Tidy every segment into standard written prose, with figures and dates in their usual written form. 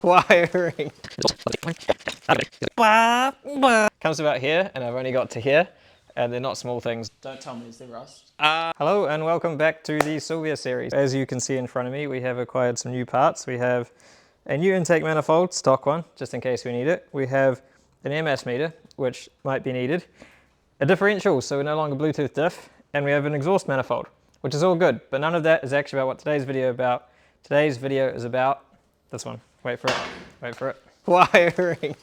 Wiring. Comes about here, and I've only got to here, and they're not small things. Don't tell me it's the rust. Hello and welcome back to the Silvia series. As you can see in front of me, we have acquired some new parts. We have a new intake manifold, stock one, just in case we need it. We have an MS meter, which might be needed. A differential, so we're no longer Bluetooth diff, and we have an exhaust manifold, which is all good, but none of that is actually about what today's video is about. Today's video is about this one. Wait for it, wait for it. Wiring.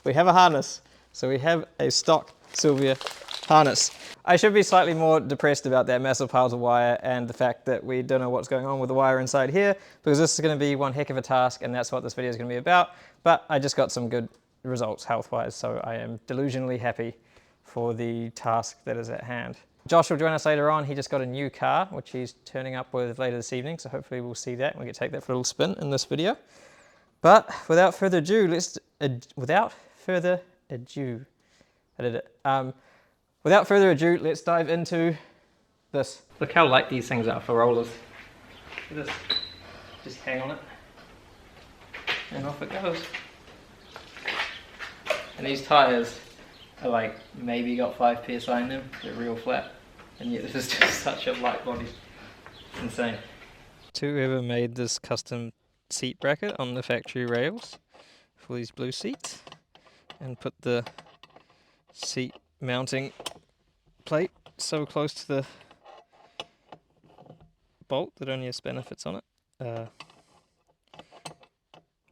We have a harness, so we have a stock Silvia harness. I should be slightly more depressed about that massive piles of wire and the fact that we don't know what's going on with the wire inside here, because this is going to be one heck of a task, and that's what this video is going to be about. But I just got some good results health-wise, so I am delusionally happy for the task that is at hand. Josh will join us later on. He just got a new car, which he's turning up with later this evening, so hopefully we'll see that and we can take that for a little spin in this video. But without further ado, let's dive into this. Look how light these things are for rollers. Look at this. Just hang on it, and off it goes. And these tires are like maybe got 5 psi in them. They're real flat, and yet this is just such a light body. It's insane. Whoever made this custom seat bracket on the factory rails for these blue seats, and put the seat mounting plate so close to the bolt that only a spanner fits on it.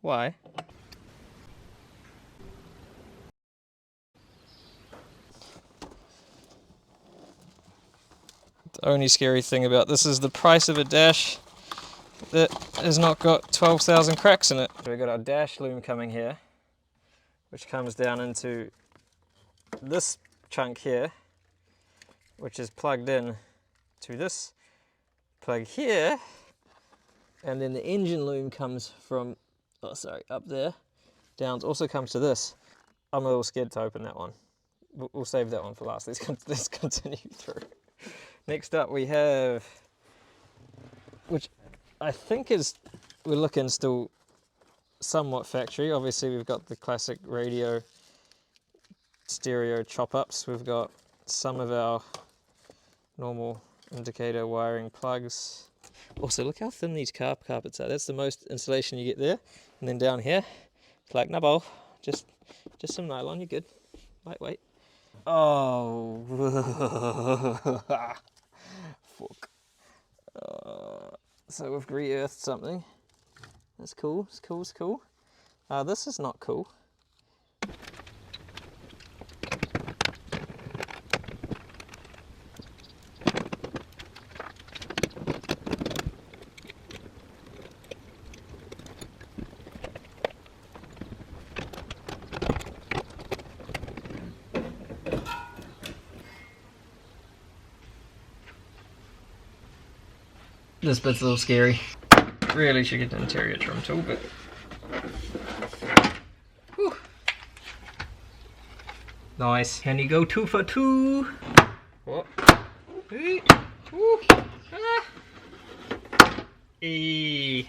Why? The only scary thing about this is the price of a dash that has not got 12,000 cracks in it. So we've got our dash loom coming here, which comes down into this chunk here, which is plugged in to this plug here, and then the engine loom comes from, up there, down, also comes to this. I'm a little scared to open that one. We'll save that one for last. Let's continue through. Next up we have, which I think is, we're looking still somewhat factory. Obviously we've got the classic radio stereo chop ups. We've got some of our normal indicator wiring plugs. Also, look how thin these carpets are. That's the most insulation you get there. And then down here, it's like, no, just some nylon, you're good. Lightweight. Oh, fuck. So we've re-earthed something. That's cool, it's cool, it's cool. This is not cool. This bit's a little scary. Really should get the interior trim tool, but whew. Nice. Can you go 2 for 2? What?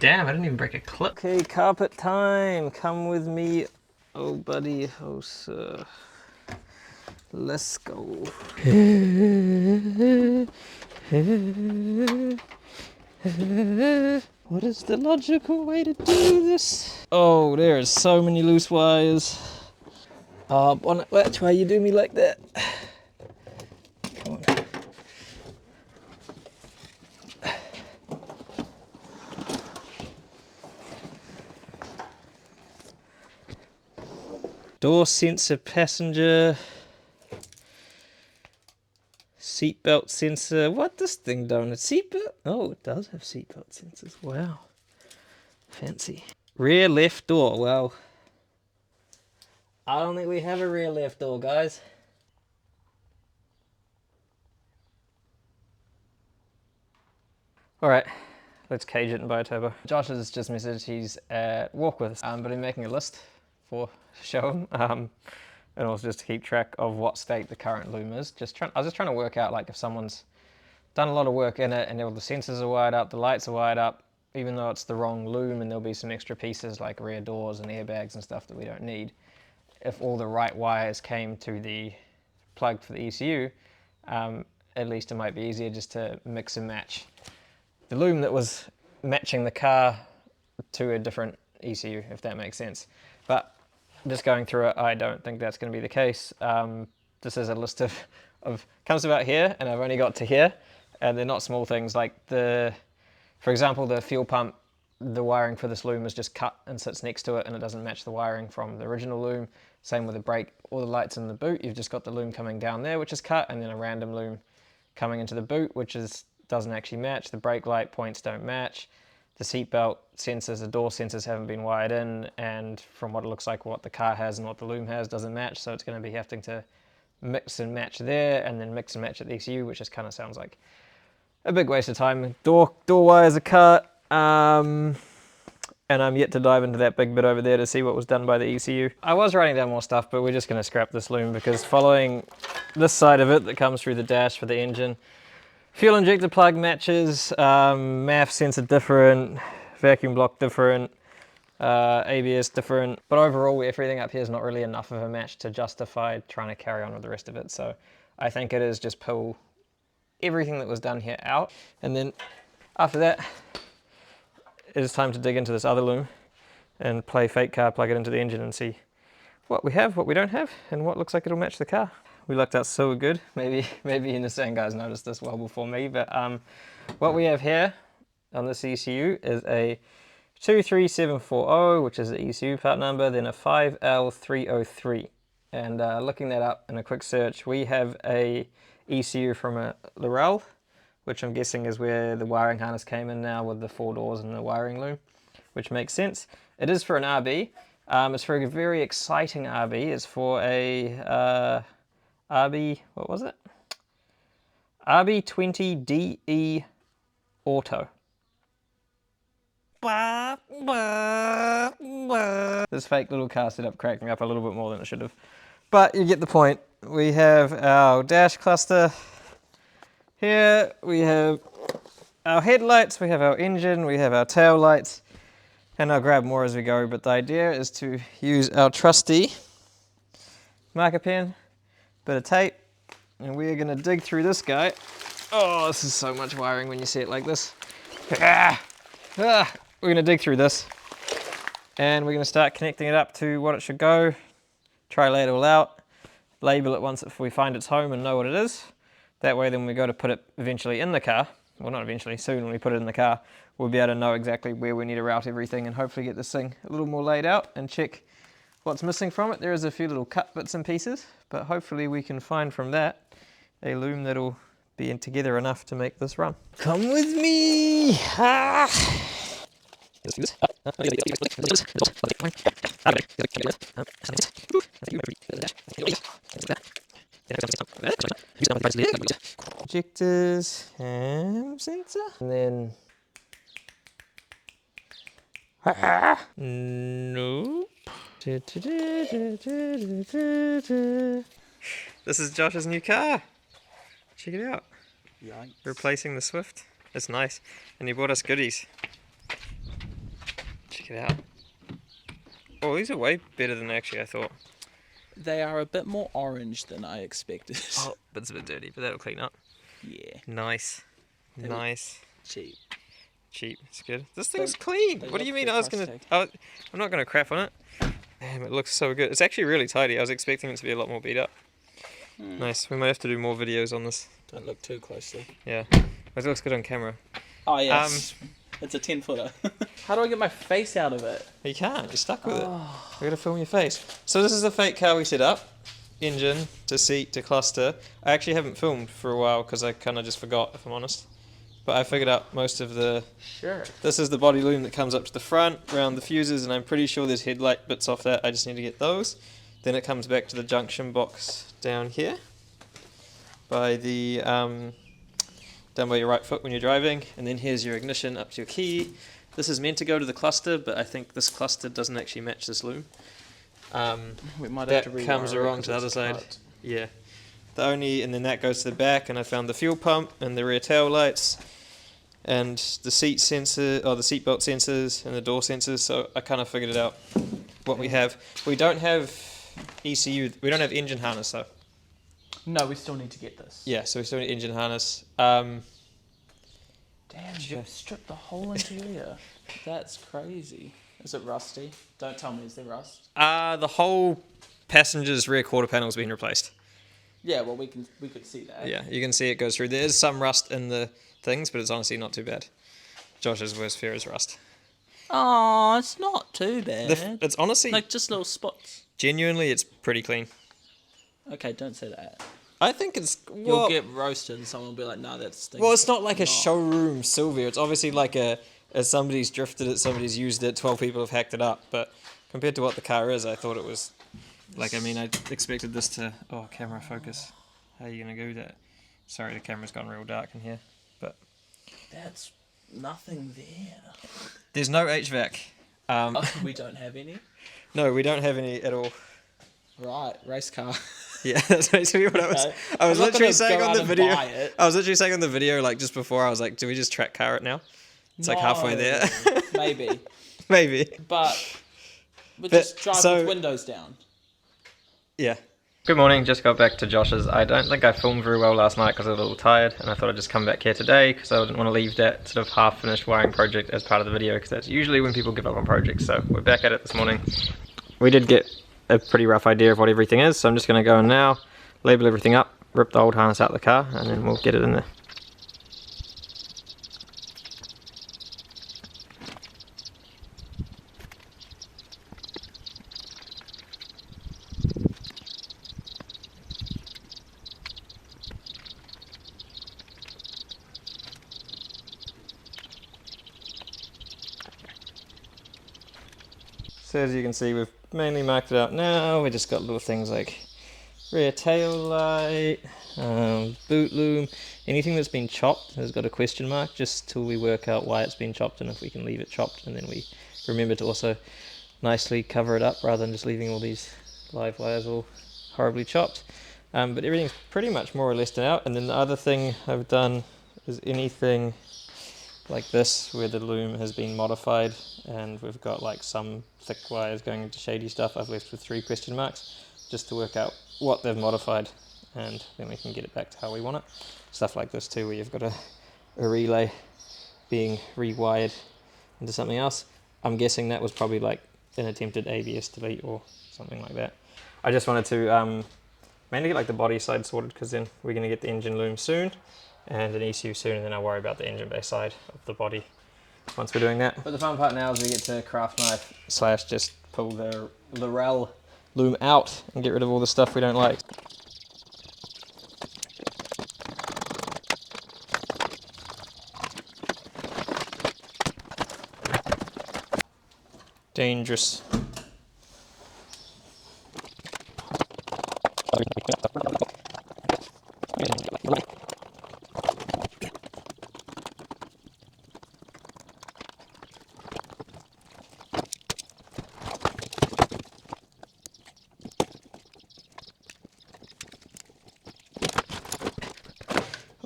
Damn, I didn't even break a clip. Okay, carpet time. Come with me, oh buddy, oh sir. Let's go. What is the logical way to do this? Oh, there are so many loose wires. Bonnet latch, why you do me like that? Come on. Door sensor, passenger. Seatbelt sensor. What this thing done? A seatbelt? Oh, it does have seatbelt sensors. Wow. Fancy. Rear left door. Well, I don't think we have a rear left door, guys. Alright, let's cage it and buy a turbo. Josh has just messaged he's at Walkworth, but I'm making a list for show him. And also just to keep track of what state the current loom is. I was just trying to work out, like, if someone's done a lot of work in it and all the sensors are wired up, the lights are wired up, even though it's the wrong loom and there'll be some extra pieces like rear doors and airbags and stuff that we don't need, if all the right wires came to the plug for the ECU, at least it might be easier just to mix and match the loom that was matching the car to a different ECU, if that makes sense. But just going through it, I don't think that's going to be the case. This is a list of comes about here, and I've only got to here, and they're not small things like for example, the fuel pump, the wiring for this loom is just cut and sits next to it, and it doesn't match the wiring from the original loom. Same with the brake, all the lights in the boot, you've just got the loom coming down there, which is cut, and then a random loom coming into the boot, which doesn't actually match. The brake light points don't match. The seatbelt sensors, the door sensors haven't been wired in, and from what it looks like, what the car has and what the loom has doesn't match, so it's going to be having to mix and match there, and then mix and match at the ECU, which just kind of sounds like a big waste of time. Door wires are cut, and I'm yet to dive into that big bit over there to see what was done by the ECU. I was writing down more stuff, but we're just going to scrap this loom because following this side of it that comes through the dash for the engine, fuel injector plug matches, MAF sensor different, vacuum block different, ABS different, but overall everything up here is not really enough of a match to justify trying to carry on with the rest of it. So I think it is just pull everything that was done here out, and then after that it is time to dig into this other loom and play fake car, plug it into the engine and see what we have, what we don't have, and what looks like it'll match the car. We lucked out so good. Maybe you Nissan guys noticed this well before me, but what we have here on this ECU is a 23740, which is the ECU part number, then a 5L303. And looking that up in a quick search, we have a ECU from a Laurel, which I'm guessing is where the wiring harness came in now with the 4 doors and the wiring loom, which makes sense. It is for an RB. It's for a very exciting RB. It's for a RB, what was it? RB20DE Auto. This fake little car setup cracked me up a little bit more than it should have. But you get the point. We have our dash cluster here, we have our headlights, we have our engine, we have our tail lights, and I'll grab more as we go, but the idea is to use our trusty marker pen, bit of tape, and we are going to dig through this guy. Oh, this is so much wiring when you see it like this. We're going to dig through this, and we're going to start connecting it up to what it should go, try lay it all out, label it once if we find its home and know what it is. That way then we go to put it eventually in the car, well not eventually, soon when we put it in the car, we'll be able to know exactly where we need to route everything and hopefully get this thing a little more laid out and check what's missing from it. There is a few little cut bits and pieces, but hopefully we can find from that a loom that'll be in together enough to make this run. Come with me! Injectors, ham sensor, and then nope. This is Josh's new car. Check it out. Yikes. Replacing the Swift. It's nice, and he bought us goodies. Check it out. Oh, these are way better than actually I thought. They are a bit more orange than I expected. Oh, but it's a bit dirty, but that'll clean up. Yeah. Nice. Nice. Cheap. Cheap. It's good. This thing's clean. What do you mean I was going to... I'm not going to crap on it. Damn, it looks so good. It's actually really tidy. I was expecting it to be a lot more beat up. Nice. We might have to do more videos on this. Don't look too closely. Yeah. It looks good on camera. Oh, yes. It's a 10-footer. How do I get my face out of it? You can't. You're stuck with it. We're going to film your face. So this is the fake car we set up. Engine, to seat, to cluster. I actually haven't filmed for a while because I kind of just forgot, if I'm honest. But I figured out most of the... Sure. This is the body loom that comes up to the front, around the fuses, and I'm pretty sure there's headlight bits off that. I just need to get those. Then it comes back to the junction box down here. By the... down by your right foot when you're driving, and then here's your ignition up to your key. This is meant to go to the cluster, but I think this cluster doesn't actually match this loom. We might that have to comes along to the other side. Yeah. And then that goes to the back, and I found the fuel pump and the rear tail lights. and the seat sensor, or the seat belt sensors and the door sensors. So I kind of figured it out what we have. We don't have ECU. We don't have engine harness though. No, we still need to get this. Yeah, so we still need engine harness. Damn, you've stripped the whole interior. That's crazy. Is it rusty? Don't tell me, is there rust? The whole passenger's rear quarter panel's been replaced. Yeah, well, we could see that. Yeah, you can see it goes through. There is some rust in the things, but it's honestly not too bad. Josh's worst fear is rust. Oh, it's not too bad. It's honestly... like, just little spots. Genuinely, it's pretty clean. Okay, don't say that. I think it's... You'll get roasted and someone will be like, no, that's... Well, it's not like a showroom Silvia. It's obviously like somebody's drifted it, somebody's used it, 12 people have hacked it up. But compared to what the car is, I thought it was... Like, I mean, I expected this to... Oh, camera focus. How are you going to do that? Sorry, the camera's gone real dark in here. But that's nothing there. There's no HVAC. We don't have any? No, we don't have any at all. Right, race car. Yeah, that's basically what I was literally saying on the video. I was literally saying on the video, like, just before, I was like, do we just track car it now? It's like halfway there. Maybe. Maybe. But just drive with windows down. Yeah. Good morning, just got back to Josh's. I don't think I filmed very well last night because I was a little tired, and I thought I'd just come back here today because I didn't want to leave that sort of half-finished wiring project as part of the video, because that's usually when people give up on projects. So we're back at it this morning. We did get a pretty rough idea of what everything is, so I'm just going to go in now, label everything up, rip the old harness out of the car, and then we'll get it in there. So as you can see, we've mainly marked it out now. We just got little things like rear tail light, boot loom. Anything that's been chopped has got a question mark, just till we work out why it's been chopped and if we can leave it chopped, and then we remember to also nicely cover it up rather than just leaving all these live wires all horribly chopped. But everything's pretty much more or less done out. And then the other thing I've done is anything like this where the loom has been modified and we've got like some thick wires going into shady stuff, I've left with 3 question marks just to work out what they've modified, and then we can get it back to how we want it. Stuff like this too, where you've got a relay being rewired into something else. I'm guessing that was probably like an attempted ABS delete or something like that. I just wanted to mainly get like the body side sorted, because then we're going to get the engine loom soon and an ECU soon, and then I'll worry about the engine bay side of the body once we're doing that. But the fun part now is we get to craft knife / just pull the Lorel loom out and get rid of all the stuff we don't like. Dangerous.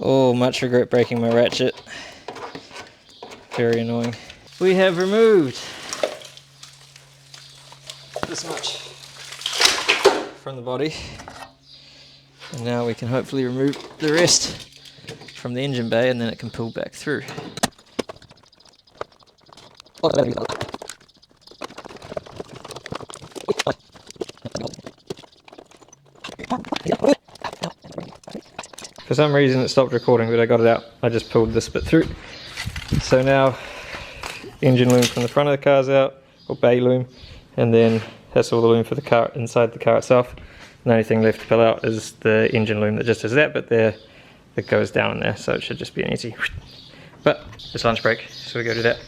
Oh, much regret breaking my ratchet. Very annoying. We have removed this much from the body, and now we can hopefully remove the rest from the engine bay, and then it can pull back through. For some reason it stopped recording, but I got it out. I just pulled this bit through. So now engine loom from the front of the car's out, or bay loom, and then that's all the loom for the car inside the car itself. The only thing left to pull out is the engine loom that just does that, but there it goes down there, so it should just be an easy. But it's lunch break, so we go do that.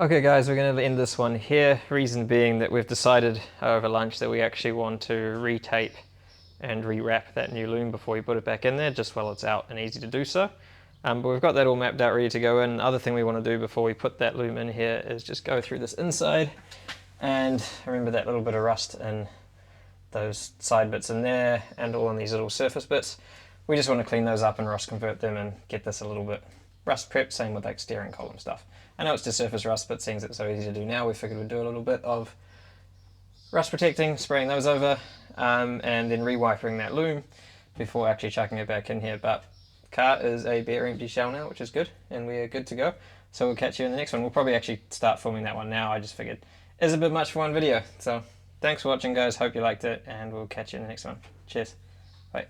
Okay guys, we're going to end this one here. Reason being that we've decided over lunch that we actually want to retape and rewrap that new loom before we put it back in there, just while it's out and easy to do so. But we've got that all mapped out, ready to go in. Other thing we want to do before we put that loom in here is just go through this inside, and remember that little bit of rust and those side bits in there and all in these little surface bits. We just want to clean those up and rust convert them and get this a little bit rust prep, same with like steering column stuff. I know it's just surface rust, but since it's so easy to do now, we figured we'd do a little bit of rust protecting, spraying those over, and then re-wipering that loom before actually chucking it back in here. But car is a bare empty shell now, which is good, and we're good to go. So we'll catch you in the next one. We'll probably actually start filming that one now. I just figured it's a bit much for one video. So thanks for watching, guys. Hope you liked it, and we'll catch you in the next one. Cheers. Bye.